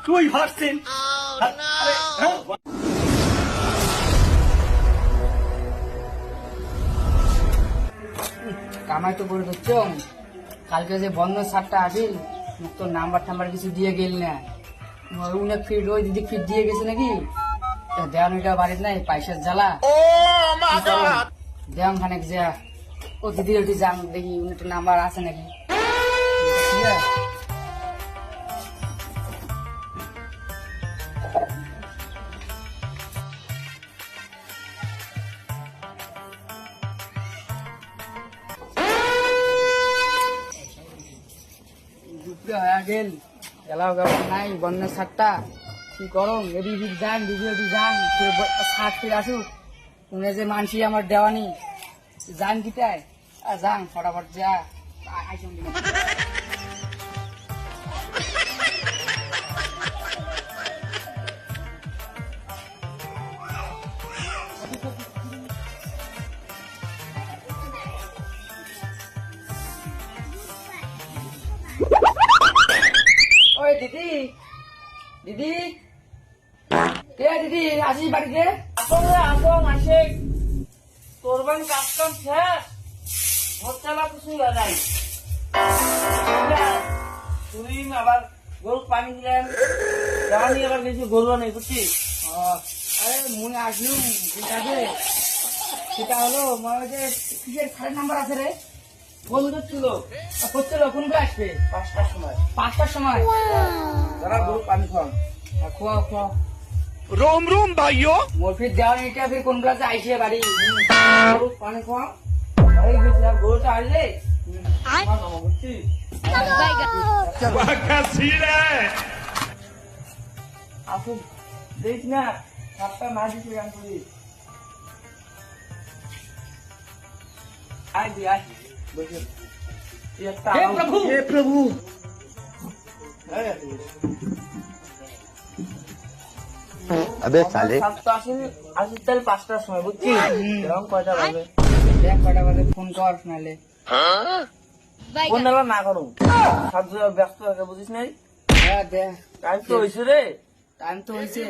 তুই ভাবছেন কামাই তো করে দিচ্ছ। কালকে যে বন্ধ সারটা আসিল তোর নাম্বার টাম্বার কিছু দিয়ে গেল না, অনেক ফিট ওই দিদি ফিট দিয়ে গেছে নাকি দেওয়ানিটা বাড়ির নাই পয়সার জ্বালা। দেওয়ান খানে যে ও দিদি ওটি যান দেখি একটা নাম্বার আছে নাকি। ঠিক আছে হয়ে গেল এলাও গাবার নাই বন্যের সারটা কি করম এদিকে যান দিদি যান সার ফির আসুক উনি যে মানসি আমার দেওয়ানি যান কিটায় যান ফটাফট যা আইসন ওই দিদি দিদি কে দিদি আসিস বাড়িতে আসন আসে তোরবান কাজকাম শেষ ভোরচালা কিছু নাই তুমি আবার গরু পানি দিলেন জানি আবার কিছু গরু নেই বুঝছিস। আরে মনে আসলুম ঠিক আছে সেটা হলো মনে যে কিসের খারের নাম্বার আছে রে ফোন করছিল করছিল কোনটা আসবে 5টার সময় 5টার সময় তারা গরু পানি খাওয়ান খোয়া খোয়া रोम रोम भाइयों মোর ফির দেওয়া এটা ফির কোন ক্লাসে আইসে বাড়ি গরু পানি খাওয়া এই গেছিলাম গরুটা আসলে বুঝছিস क्या सीन है আসুন দেখ না সাতটা না দিতে গান করি আয় দি আয় বসে हे प्रभु अबे साले সাতটা আসিস তাহলে 5টার সময় বুঝছিস এরকম কয়টা বাজে দেখ কটা বাজে ফোন কর নালে ফোন না করুন সাত ব্যস্ত থাকে বুঝিস নাই হ্যাঁ দেখ টাইম তো হয়েছে রে টাইম তো হয়েছে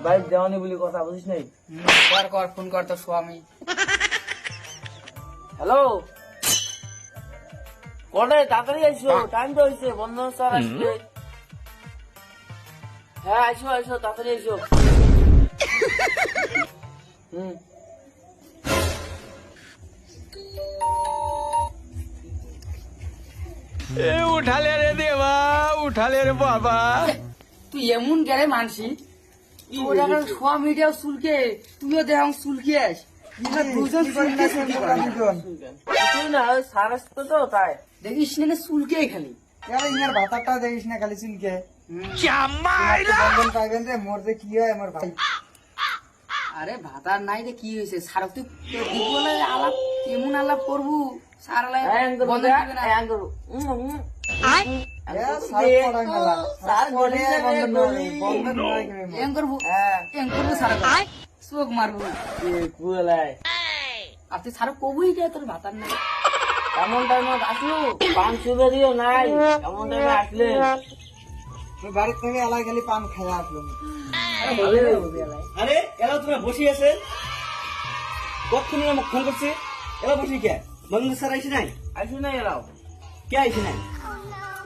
ভাই দেওয়ানি বলি কথা বুঝিস নাই কর কর ফোন কর তোর স্বামী হ্যালো কটায় তাড়াতাড়ি আইসো টাইম তো হয়েছে বন্ধ স্যার আসবে হ্যাঁ আইসো আইসো তাড়াতাড়ি আইসো হুম उठा ले रे देवा उठा ले रे बाबा তুই এমন গেলে মানসি তোর এখন স্বামীটাও চুলকে তুইও দেখ চুলকে আস দুজন চুলকে তুই না ওই স্যার আসতো তো তাই দেখিস না চুলকে খালি ইয়ার ভাতারটা দেখিস না খালি চুলকে क्या मारा বন্ধন পাইবেন রে মোর যে কি হয় আমার ভাই আরে ভাতার নাই রে কি হয়েছে সার তুই বলে আলাপ কেমন আলাপ করবু সার বন্ধ করবে না স্যার বলে বন্ধন নয় কেন এম করবো হ্যাঁ এম করবো সার চোখ মারবো কুয়ালায় আর তুই সার কবুই কে তোর ভাতার নাই এমন টাইমে আসলো পান সুবে দিও নাই এমন টাইমে আসলে আমি বাড়ির থেকে এলাই খালি পান খাইয়া আসলাম আরে এরা তোমরা বসে আছে কতক্ষণ আমাকে ফোন করছে এরা বসে কে বন্ধু স্যার আইসে নাই আসো না এরাও কে আইসে নাই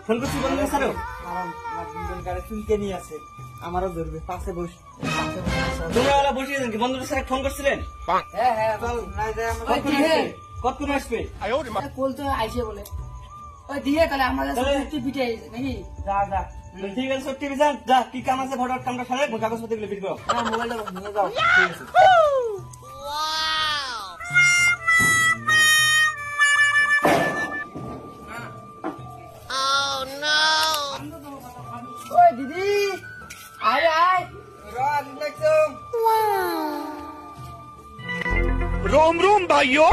ফোন করছি বন্ধু স্যারও আমার দুজন গাড়ি চুলকে নিয়ে আছে আমারও ধরবে পাশে বস তোমরা ওরা বসে আছেন কি বন্ধু স্যার ফোন করছিলেন হ্যাঁ হ্যাঁ চল নাই যায় আমরা ওই দিয়ে কতক্ষণ আসবে কোল তো আইসে বলে ওই দিয়ে তাহলে আমাদের তাহলে- পিঠে নাকি যা যা ঠিক আছে সব টিভি যান যা কি কাম আছে ভোটার কামটা সারে কাগজপত্র গুলো বিক্রি করো হ্যাঁ মোবাইলটা নিয়ে যাও ঠিক আছে ওই দিদি আয় আয় रोम रोम भाइयों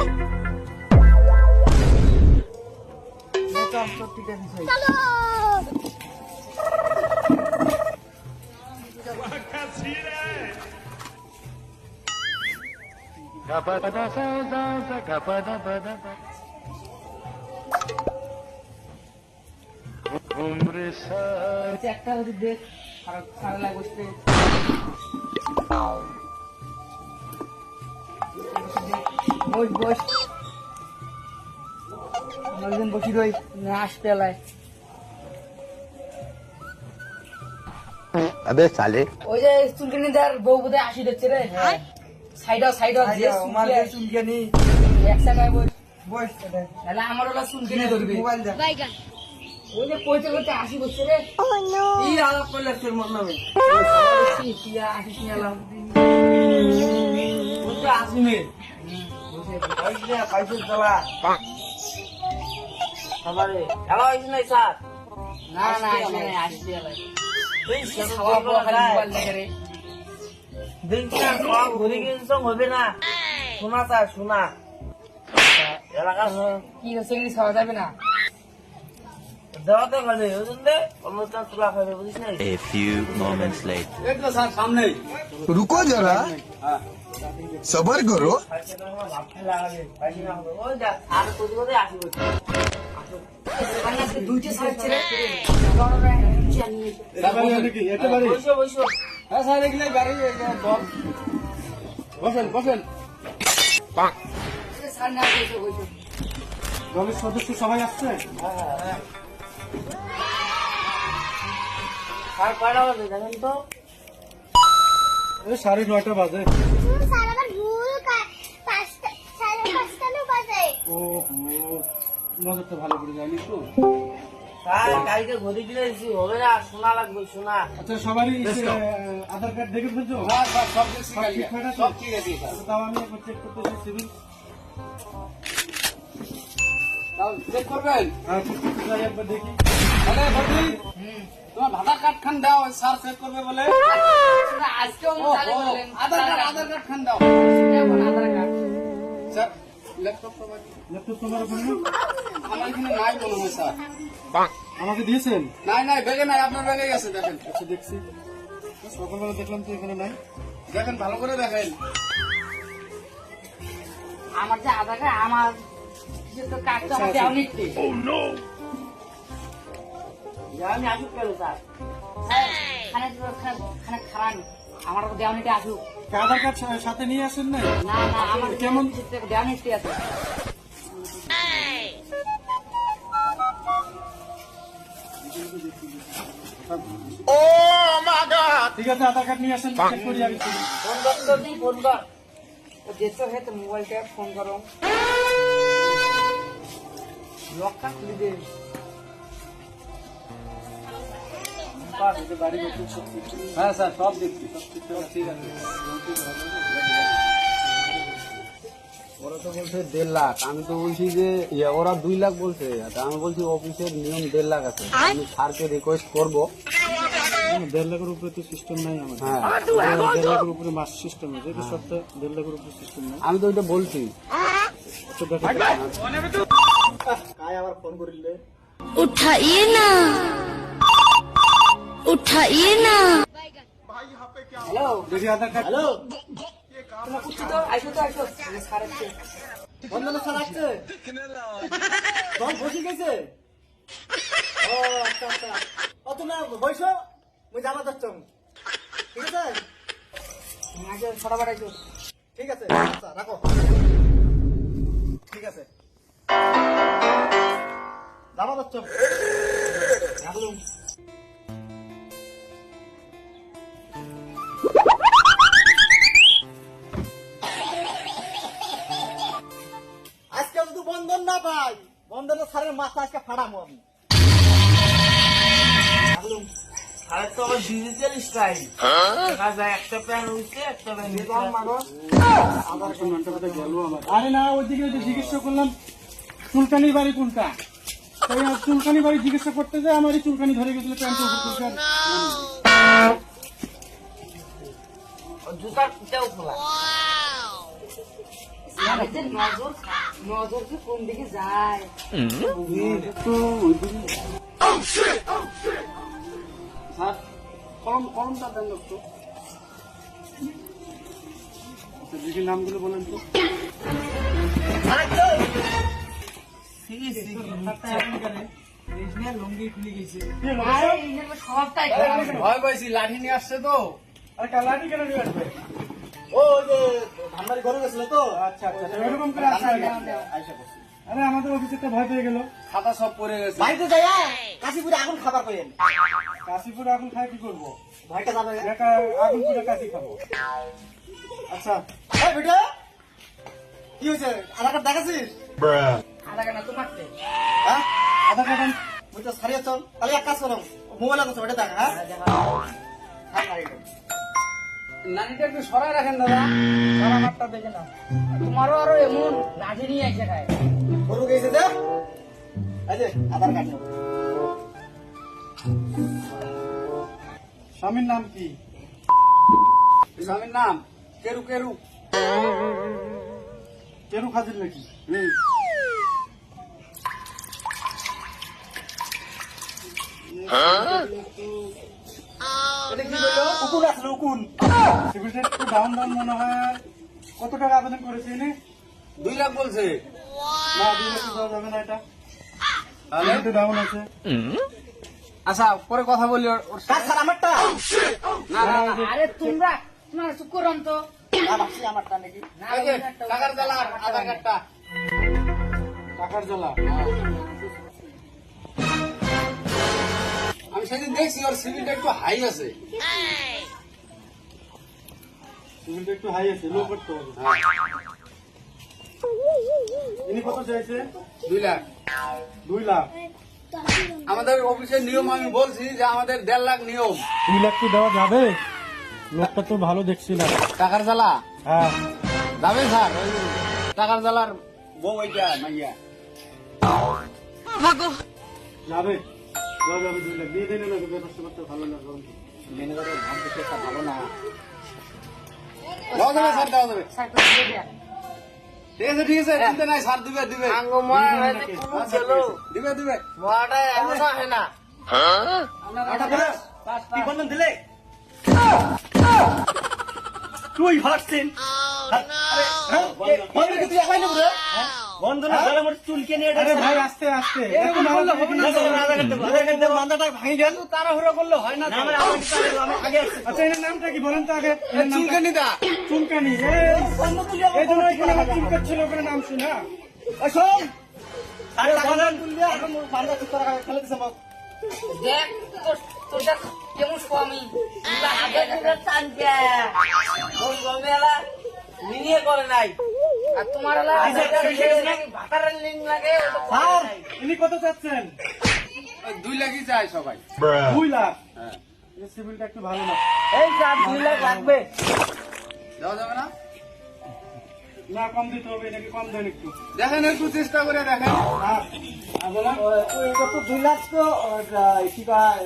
क्या सीन है বলছি একটা হচ্ছে দেখ খারাপ লাগে বসতে বস বস অনেকদিন বসি রই আসতে এলায় अबे साले ওই যে চুলকানি দেওয়ার বউ বোধহয় আসি দেখছে রে সাইড সাইড আমার চুলকানি এক জায়গায় বস বস তাহলে আমার ওলা চুলকানি ধরবে মোবাইল দেখ ওই যে কইতে কইতে আসি বসছে রে কি আলাপ করলে তোর মন নামে আসিস নিয়ে এলাম বলছে আসিমে পাইছে চালা সবারে এলা হয়েছে নাই স্যার না না আসতে এলাই এই সাথে খাওয়া পাওয়া খালি মোবাইল দেখে রে দেখছি না সব ঘুরে গেছে হবে না শোনা স্যার শোনা এলাকা কি হচ্ছে কি খাওয়া যাবে না দেওয়াতে গেলে ওই জন্য অনুষ্ঠান তোলা হবে বুঝিস না A few moments later এই তো স্যার সামনে रुको जरा सबर करो ভাবতে লাগাবে পাইছি না হবে ওই দেখ আর কোথায় কোথায় আসি বলছি মানে আজকে দুইটা সাইড ছিল নাকি একেবারে বসো বসো হ্যাঁ স্যার এগুলাই বাড়ি বসেন বসেন সামনে আসছে বসে দলের সদস্য সবাই আসছে স্যার কয়টা বাজে দেখেন তো এই 9:30 বাজে স্যার আবার ভুল 5:30 বাজে ও নজরটা ভালো করে যায়নি তো স্যার গাড়িতে ঘুরে গিয়ে এসেছি হবে না শোনা লাগবে শোনা আচ্ছা সবারই আধার কার্ড দেখে ফেলছো সব ঠিক আছে আচ্ছা, তাও আমি একবার চেক করতেছি সিভিল চেক করবেন হ্যাঁ চেক করতে যাই একবার দেখি আরে বদি তোমার আধার কার্ড খান দাও স্যার চেক করবে বলে আজকেও চালু করলেন আধার কার্ড খান দাও এখন আধার কার্ড স্যার ল্যাপটপ তো ল্যাপটপ তোমার ওখানে না? আমার এখানে নাই মনে হয় স্যার আমাকে দিয়েছেন নাই ব্যাগে নাই আপনার ব্যাগে গেছে দেখেন আচ্ছা দেখছি সকালবেলা দেখলাম তো এখানে নাই দেখেন ভালো করে দেখেন আমার যে আধার কার্ড আমার কিছু তো কার্ডটা আমার দেওয়া নিচ্ছে আমি আসুক কেন স্যার খানে খারান আমার দেওয়া নিতে আসুক আধার কার্ড সাথে নিয়ে আসেন না না আমার কেমন? দেওয়া নিতে আছে ঠিক আছে আধার কার্ড নিয়ে আসেন চেক করি আমি ফোন কর তো তুই ফোন কর যেতে হয় তো মোবাইলটা ফোন করো লকটা খুলে দে বাড়ি বসে সব কিছু হ্যাঁ স্যার সব দেখছি সব কিছু ঠিক আছে ওরা তো বলছে 1.5 লাখ আমি তো বলছি যে ওরা 2 লাখ বলছে তা আমি বলছি অফিসের নিয়ম 1.5 লাখ আছে আমি স্যারকে রিকোয়েস্ট করব 1.5 লাখের উপরে তো সিস্টেম নাই আমাদের হ্যাঁ 1.5 লাখের উপরে মাস সিস্টেম আছে এটা সপ্তাহে 1.5 লাখের উপরে সিস্টেম নাই আমি তো ওইটা বলছি তো দেখো কায় আবার ফোন করিলে उठाइए ना হ্যালো দেখি আধার কার্ড হ্যালো তোমার কুচি তো আইসো সারাচ্ছে বন্ধন স্যার আসছে দল বসে গেছে ও আচ্ছা আচ্ছা ও তোমরা বসো মুই যাবা যাচ্ছ ঠিক আছে আগে ছড়া বাড়াইছো ঠিক আছে আচ্ছা রাখো ঠিক আছে যাবা যাচ্ছ রাখলুম আজকে শুধু বন্ধন না ভাই বন্ধনের স্যারের মাথা আজকে ফাড়ামো আমি আর তো আবার ডিজিটাল স্টাইল দেখা যায় একটা প্যান উঠছে একটা প্যান আরে না ওইদিকে যে জিজ্ঞাসা করলাম চুলকানির বাড়ি কোনটা তাই চুলকানি বাড়ি জিজ্ঞাসা করতে যায় আমারই চুলকানি ধরে গেছিল প্যান্টের উপর জুতার পিটাও খোলা নজর কি কোন দিকে যায় স্যার কলমটা দেন তো আচ্ছা দেখি নামগুলো বলেন তো রেশমিয়ার লুঙ্গি খুলে গেছে। কি হলো? আরে এর স্বভাবটাই খারাপ। ভয় পাইছি, লাঠি নিয়ে আসছে তো। আরে কালাটি কেন নিয়ে আসবে? ও ওই যে ধানবাড়ি ঘরে গেছিল তো। আচ্ছা আচ্ছা এরকম করে আসা আইসা করছি। আরে আমাদের অফিসে তো ভয় পেয়ে গেল। খাতা সব পড়ে গেছে। বাড়িতে যাই কাশিপুরে আগুন খাবার করেন। কাশিপুরে আগুন খাই কি করবো? ভাইটা যাবে একা আগুন করে কাশি খাবো। আচ্ছা এই বেটা কি হয়েছে? আধার কার্ড দেখাছিস? আধা ঘন্টা তো মারতে। হ্যাঁ আধার কার্ড ওই তো সারিয়ে চল। তাহলে এক কাজ করো, মোবাইল আছে ওটা দেখা। হ্যাঁ হ্যাঁ গাড়িটা নানিটা একটু সরাই রাখেন দাদা। সারা মারটা দেখে না। তোমারও আরো এমন লাঠি নিয়ে এসে খায়। গরু গেছে যে এই যে আধার কার্ড নাও। স্বামীর নাম কি? স্বামীর নাম কেরু কেরু। কেরু খাজির নাকি? এটা কি বললো? উকুন আসলো উকুন। সিভিলটা একটু ডাউন ডাউন মনে হয়। কত টাকা আবেদন করেছে এনে? 2 লাখ বলছে। না 2 লাখ দেওয়া যাবে না এটা। তাহলে একটু ডাউন আছে। আচ্ছা পরে কথা বলি ওর কাজ সাথে। স্যার আমারটা। না না না। আরে তোমরা চুপ করুন তো। না ভাবছি আমারটা নাকি? না, এই যে টাকার জ্বালা আধার কার্ডটা। টাকার জ্বালা। আমি সেদিন দেখছি ওর সিভিলটা একটু হাই আছে। সিভিলটা একটু হাই আছে, লো করতে হবে। ইনি কত চাইছে? 2 লাখ। 2 লাখ। আমাদের অফিসের নিয়ম আমি বলছি যে আমাদের 1.5 লাখ নিয়ম। 2 লাখ কি দেওয়া যাবে? লোকটা তো ভালো দেখছি না। টাকার জ্বালা হ্যাঁ যাবে স্যার। ওই টাকার জ্বালার বউ এইটা মাইয়া। যাবে দেওয়া যাবে 2 লাখ দিয়ে দিলে না ব্যবস্থা করতে ভালো না। ম্যানেজারের ভাব দেখে একটা ভালো না। দেওয়া যাবে স্যার, দেওয়া যাবে। স্যার তো দিয়ে দেয়া। ঠিক আছে ঠিক আছে, চিন্তা নাই স্যার, দিবে দিবে আঙ্গো মরা হয়েছে কোনো ছেলো দিবে দিবে। মরাটা এমন হয় না। আটা করে কি বন্ধন দিলে? তুই হাসছেন। বন্ধন কি তুই একাই নেব রে? বন্ধন গলা মত চুলকে নিয়ে আরে ভাই আস্তে আস্তে এরকম বললে হবে না। আধার কার্ড দেব মাথাটা ভাঙি গেল। তাড়াহুড়ো করলে হয় না। না আমার আমি আগে আচ্ছা এর নামটা কি বলেন তো আগে? চুলকানি দা। চুলকানি এই জন্য এখানে আমার চুলকাচ্ছিল ওখানে নাম শুনা। শোন আরে বন্ধন তুললে এখন বান্দা ঠিক করা ফেলে দিছে বাপ। দেখ তোরটা কেমন স্বামী। আগে দিলে চানকে ওই গমেলা নিয়ে করে নাই। আর তোমার ভাতারের লিঙ্ক লাগে ওটা করে স্যার নাই। ইনি কত চাচ্ছেন? 2 লাখই চাই সবাই। 2 লাখ। হ্যাঁ। এই সিভিলটা একটু ভালো না। এই স্যার 2 লাখ লাগবে। দেওয়া যাবে না? না কম দিতে হবে নাকি কম দেন একটু? দেখেন একটু চেষ্টা করে দেখেন। বলেন এটা তো 2 লাখ তো কি কয়?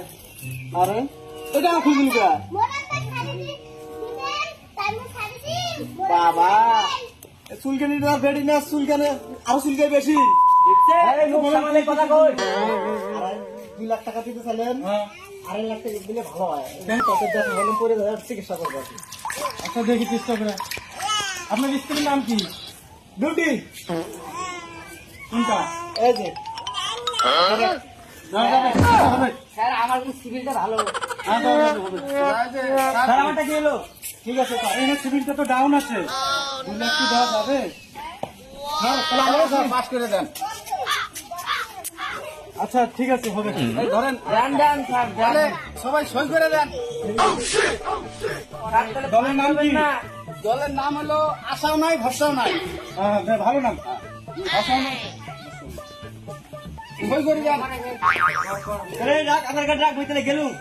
আরে এটা আমার খুঁজুন কা মোরা তো খালি দিবেন তাই মু খালি দিন বাবা চুলকানি দেওয়ার বেড়ি না চুলকানি আরো চুলকাই বেশি। এই মুখ সামনে কথা কই। 2 লাখ টাকা দিতে চাইলেন 2.5 লাখ টাকা দিলে ভালো হয়। কত টাকা হলে পরে চিকিৎসা করবো। আচ্ছা দেখি চেষ্টা করে। আপনার স্ত্রীর নাম কি? বিউটি। কোনটা? এই যে হবে। স্যার আমার সিভিলটা ভালো। হ্যাঁ, হবে। স্যার আমারটা কি হলো? ঠিক আছে স্যার এই সিভিলটা তো ডাউন আছে। 2 লাখ কি দেওয়া যাবে? হ্যাঁ তাহলে আমরা স্যার পাস করে দেন। আচ্ছা ঠিক আছে হবে। এই ধরেন ডান ডান স্যার ডান। তাহলে সবাই সই করে দেন। দলের নাম কি? না দলের নাম হলো আশাও নাই ভরসাও নাই। হ্যাঁ ভালো নাম। সই করে দেন। রাখ আধার কার্ড রাখ বইতে গেলুম।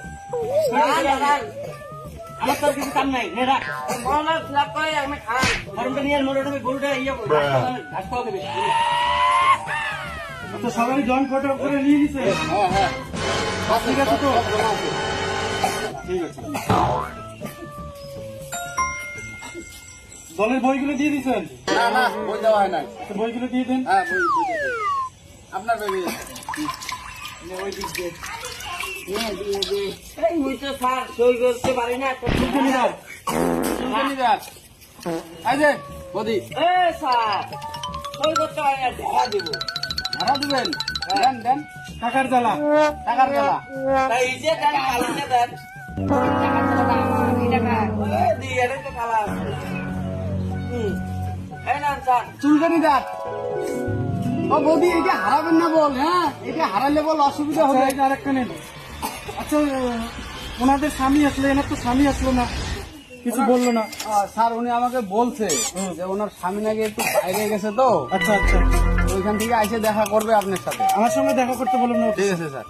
আমার তো কিছু কাম নাই নে রাখ। মরনা ফ্ল্যাপ করে আমি খারাপ। ফর্মটা নিয়ে মোড়টা গরুটা ইয়ে ঘাস খাওয়া দেবে। তো সবাই জয়েন ফটো করে নিয়ে নিছে। হ্যাঁ হ্যাঁ ঠিক আছে তো ঠিক আছে। দলের বইগুলো দিয়ে দিচ্ছেন? না না বই দেওয়া হয় নাই। তো বইগুলো দিয়ে দেন। হ্যাঁ বই বই দিয়ে দেন। আপনার বেবি এই মুই তো স্যার সই করতে পারি না। চুলকানি দাও। চুলকানি দেন। এই যে বদি এ স্যার সই করতে পারি না দেখা দিব। ভাড়া দিবেন, দেন দেন, টাকার জ্বালা টাকার গেলা। তাই এই যে দেন কালারটা দেন টাকা চলে দাও, এই টাকা। দি এটা তো কালার এই না চান চুলকানি দাঁত। ও বৌদি এটা হারাবেন না বল, হ্যাঁ এটা হারালে বল অসুবিধা হবে। আচ্ছা, এই আরেকটা নেন। আচ্ছা ওনাদের স্বামী আসলো, এনার তো স্বামী আসলো না, কিছু বললো না। স্যার উনি আমাকে বলছে যে ওনার স্বামী নাকি একটু বাইরে গেছে তো, আচ্ছা আচ্ছা, ওইখান থেকে এসে দেখা করবে আপনার সাথে। আমার সঙ্গে দেখা করতে বলুন না। ঠিক আছে স্যার।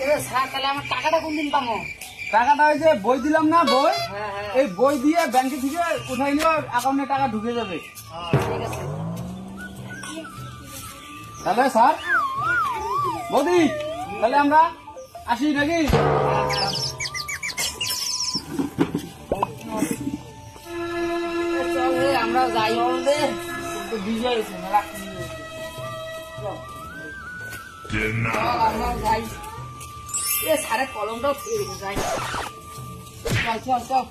এ স্যার তাহলে আমার টাকাটা কোন দিন পাবো? টাকাটা ওই যে বই দিলাম না, বই হ্যাঁ হ্যাঁ, এই বই দিয়ে ব্যাংকে থেকে উঠাই নিয়ে অ্যাকাউন্টে টাকা ঢুকে যাবে। ঠিক আছে। তাহলে স্যার বৌদি তাহলে আমরা আসি নাকি? চল রে, আমরা যাই। তো বিজয় হয়েছে মেলা চল আমরা যাই। এ স্যারের কলমটাও ফিরে যাই। চল চল চল।